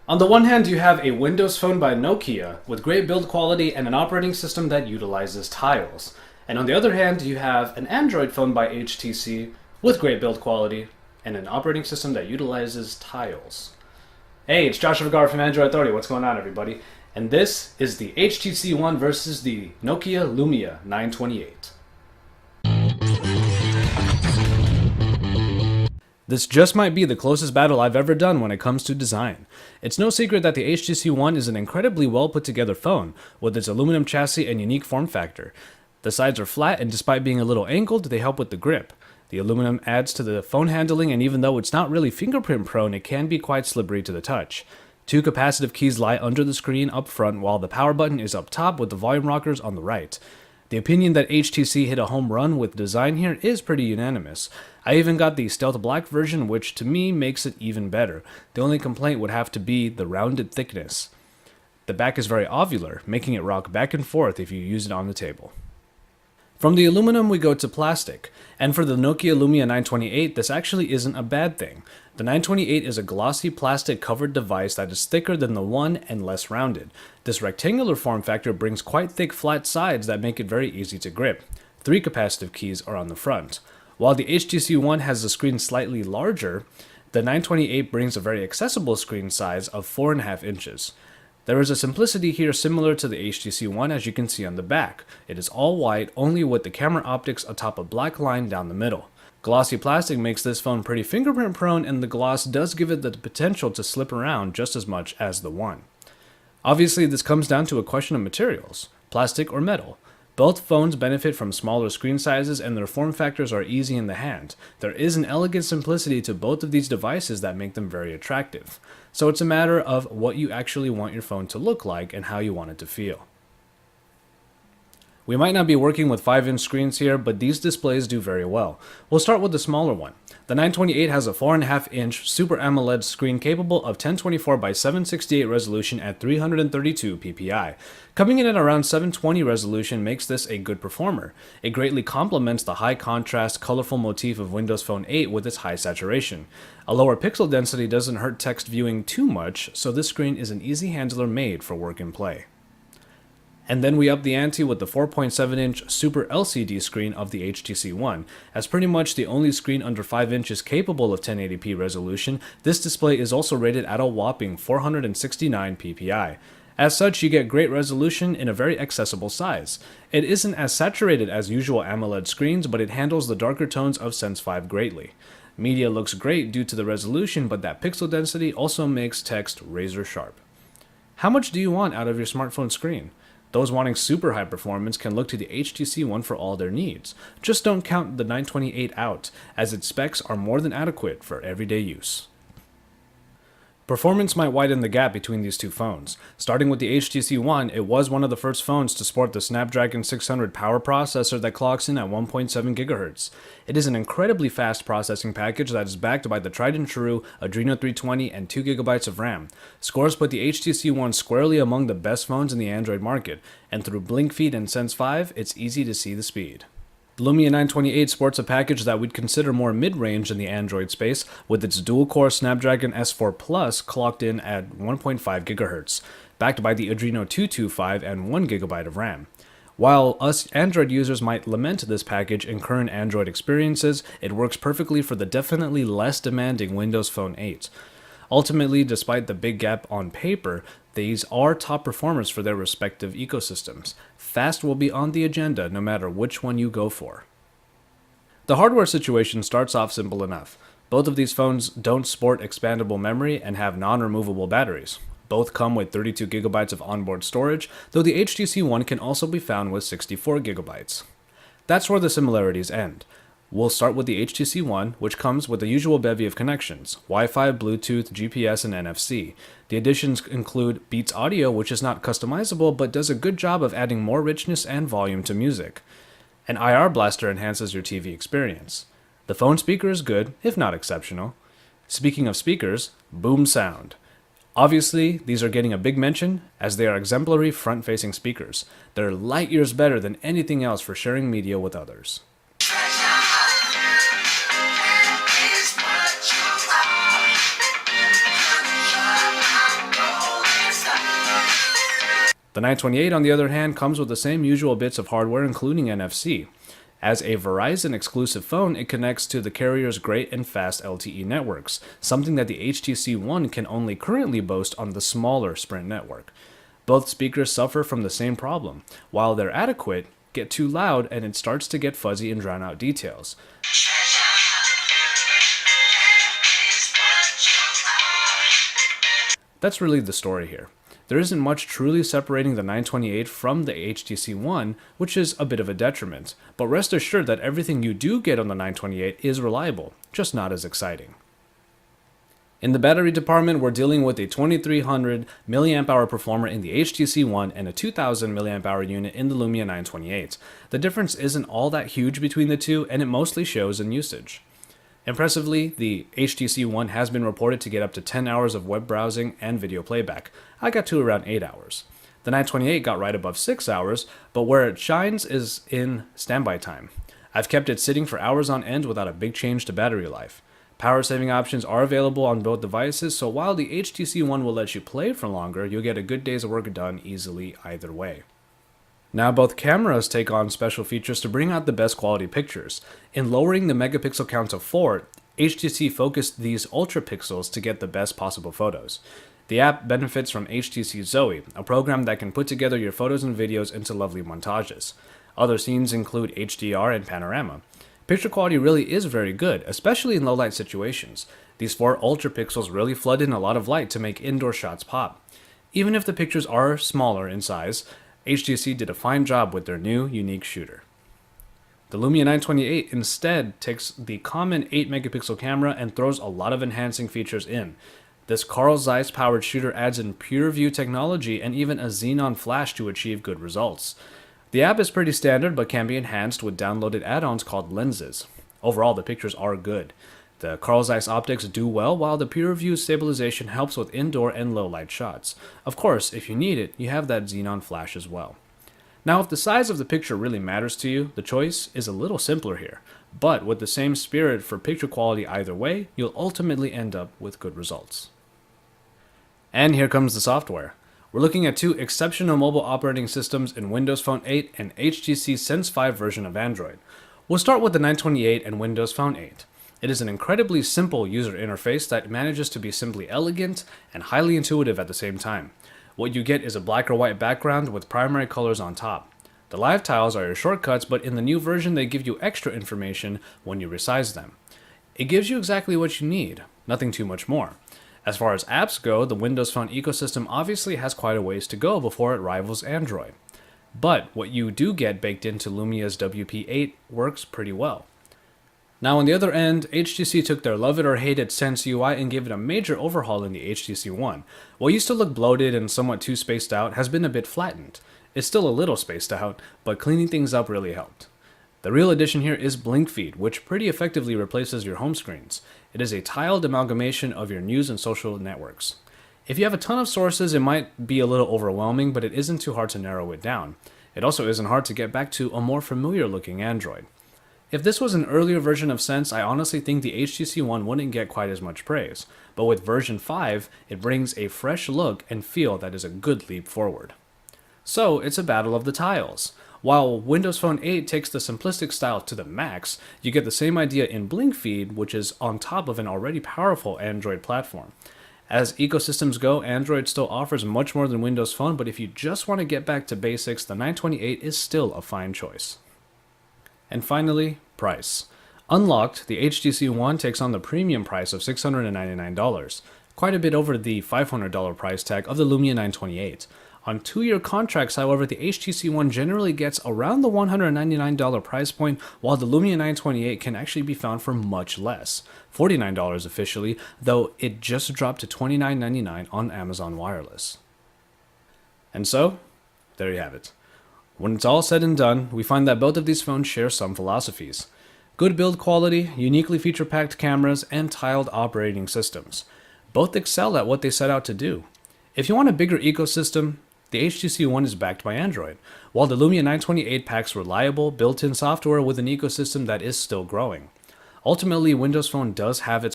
On the one hand, you have a Windows phone by Nokia with great build quality and an operating system that utilizes tiles. And on the other hand, you have an Android phone by HTC with great build quality and an operating system that utilizes tiles. Hey, it's Joshua Vergara from Android Authority. What's going on, everybody? And this is the HTC One versus the Nokia Lumia 928. This just might be the closest battle I've ever done when it comes to design. It's no secret that the HTC One is an incredibly well put together phone, with its aluminum chassis and unique form factor. The sides are flat, and despite being a little angled, they help with the grip. The aluminum adds to the phone handling, and even though it's not really fingerprint prone, it can be quite slippery to the touch. Two capacitive keys lie under the screen up front, while the power button is up top with the volume rockers on the right. The opinion that HTC hit a home run with design here is pretty unanimous. I even got the Stealth Black version, which to me makes it even better. The only complaint would have to be the rounded thickness. The back is very ovular, making it rock back and forth if you use it on the table. From the aluminum we go to plastic, and for the Nokia Lumia 928 this actually isn't a bad thing. The 928 is a glossy plastic covered device that is thicker than the One and less rounded. This rectangular form factor brings quite thick flat sides that make it very easy to grip. 3 capacitive keys are on the front. While the HTC One has the screen slightly larger, the 928 brings a very accessible screen size of 4.5 inches. There is a simplicity here similar to the HTC One, as you can see on the back. It is all white, only with the camera optics atop a black line down the middle. Glossy plastic makes this phone pretty fingerprint prone, and the gloss does give it the potential to slip around just as much as the One. Obviously, this comes down to a question of materials, plastic or metal. Both phones benefit from smaller screen sizes, and their form factors are easy in the hand. There is an elegant simplicity to both of these devices that make them very attractive. So it's a matter of what you actually want your phone to look like and how you want it to feel. We might not be working with 5-inch screens here, but these displays do very well. We'll start with the smaller one. The 928 has a 4.5-inch Super AMOLED screen capable of 1024 by 768 resolution at 332 ppi. Coming in at around 720 resolution makes this a good performer. It greatly complements the high contrast, colorful motif of Windows Phone 8 with its high saturation. A lower pixel density doesn't hurt text viewing too much, so this screen is an easy handler made for work and play. And then we up the ante with the 4.7-inch Super LCD screen of the HTC One. As pretty much the only screen under 5 inches capable of 1080p resolution, this display is also rated at a whopping 469 ppi. As such, you get great resolution in a very accessible size. It isn't as saturated as usual AMOLED screens, but it handles the darker tones of Sense 5 greatly. Media looks great due to the resolution, but that pixel density also makes text razor sharp. How much do you want out of your smartphone screen? Those wanting super high performance can look to the HTC One for all their needs. Just don't count the 928 out, as its specs are more than adequate for everyday use. Performance might widen the gap between these two phones. Starting with the HTC One, it was one of the first phones to sport the Snapdragon 600 power processor that clocks in at 1.7 GHz. It is an incredibly fast processing package that is backed by the tried and true Adreno 320 and 2 GB of RAM. Scores put the HTC One squarely among the best phones in the Android market, and through BlinkFeed and Sense 5, it's easy to see the speed. The Lumia 928 sports a package that we'd consider more mid-range in the Android space, with its dual-core Snapdragon S4 Plus clocked in at 1.5 GHz, backed by the Adreno 225 and 1 GB of RAM. While us Android users might lament this package in current Android experiences, it works perfectly for the definitely less demanding Windows Phone 8. Ultimately, despite the big gap on paper, these are top performers for their respective ecosystems. Fast will be on the agenda no matter which one you go for. The hardware situation starts off simple enough. Both of these phones don't sport expandable memory and have non-removable batteries. Both come with 32 GB of onboard storage, though the HTC One can also be found with 64 GB. That's where the similarities end. We'll start with the HTC One, which comes with the usual bevy of connections: Wi-Fi, Bluetooth, GPS, and NFC. The additions include Beats Audio, which is not customizable but does a good job of adding more richness and volume to music. An IR blaster enhances your TV experience. The phone speaker is good, if not exceptional. Speaking of speakers, Boom Sound. Obviously, these are getting a big mention, as they are exemplary front-facing speakers. They're light years better than anything else for sharing media with others. The 928, on the other hand, comes with the same usual bits of hardware, including NFC. As a Verizon exclusive phone, it connects to the carrier's great and fast LTE networks, something that the HTC One can only currently boast on the smaller Sprint network. Both speakers suffer from the same problem. While they're adequate, get too loud and it starts to get fuzzy and drown out details. That's really the story here. There isn't much truly separating the 928 from the HTC One, which is a bit of a detriment, but rest assured that everything you do get on the 928 is reliable, just not as exciting. In the battery department, we're dealing with a 2300 mAh performer in the HTC One and a 2000 mAh unit in the Lumia 928. The difference isn't all that huge between the two, and it mostly shows in usage. Impressively, the HTC One has been reported to get up to 10 hours of web browsing and video playback. I got to around 8 hours. The 928 got right above 6 hours, but where it shines is in standby time. I've kept it sitting for hours on end without a big change to battery life. Power saving options are available on both devices, so while the HTC One will let you play for longer, you'll get a good day's work done easily either way. Now, both cameras take on special features to bring out the best quality pictures. In lowering the megapixel count to 4, HTC focused these ultra pixels to get the best possible photos. The app benefits from HTC Zoe, a program that can put together your photos and videos into lovely montages. Other scenes include HDR and panorama. Picture quality really is very good, especially in low light situations. These 4 ultra pixels really flood in a lot of light to make indoor shots pop. Even if the pictures are smaller in size, HTC did a fine job with their new, unique shooter. The Lumia 928 instead takes the common 8 megapixel camera and throws a lot of enhancing features in. This Carl Zeiss powered shooter adds in pure view technology and even a xenon flash to achieve good results. The app is pretty standard but can be enhanced with downloaded add-ons called lenses. Overall, the pictures are good. The Carl Zeiss optics do well, while the pure view stabilization helps with indoor and low light shots. Of course, if you need it, you have that xenon flash as well. Now, if the size of the picture really matters to you, the choice is a little simpler here. But with the same spirit for picture quality either way, you'll ultimately end up with good results. And here comes the software. We're looking at 2 exceptional mobile operating systems in Windows Phone 8 and HTC Sense 5 version of Android. We'll start with the 928 and Windows Phone 8. It is an incredibly simple user interface that manages to be simply elegant and highly intuitive at the same time. What you get is a black or white background with primary colors on top. The live tiles are your shortcuts, but in the new version they give you extra information when you resize them. It gives you exactly what you need, nothing too much more. As far as apps go, the Windows Phone ecosystem obviously has quite a ways to go before it rivals Android. But what you do get baked into Lumia's WP8 works pretty well. Now on the other end, HTC took their love it or hate it Sense UI and gave it a major overhaul in the HTC One. What used to look bloated and somewhat too spaced out has been a bit flattened. It's still a little spaced out, but cleaning things up really helped. The real addition here is Blink Feed, which pretty effectively replaces your home screens. It is a tiled amalgamation of your news and social networks. If you have a ton of sources, it might be a little overwhelming, but it isn't too hard to narrow it down. It also isn't hard to get back to a more familiar looking Android. If this was an earlier version of Sense, I honestly think the HTC One wouldn't get quite as much praise, but with version 5, it brings a fresh look and feel that is a good leap forward. So, it's a battle of the tiles. While Windows Phone 8 takes the simplistic style to the max, you get the same idea in Blink Feed, which is on top of an already powerful Android platform. As ecosystems go, Android still offers much more than Windows Phone, but if you just want to get back to basics, the 928 is still a fine choice. And finally, price. Unlocked, the HTC One takes on the premium price of $699, quite a bit over the $500 price tag of the Lumia 928. On 2-year contracts, however, the HTC One generally gets around the $199 price point, while the Lumia 928 can actually be found for much less, $49 officially, though it just dropped to $29.99 on Amazon Wireless. And so, there you have it. When it's all said and done, we find that both of these phones share some philosophies. Good build quality, uniquely feature-packed cameras, and tiled operating systems. Both excel at what they set out to do. If you want a bigger ecosystem, the HTC One is backed by Android, while the Lumia 928 packs reliable, built-in software with an ecosystem that is still growing. Ultimately, Windows Phone does have its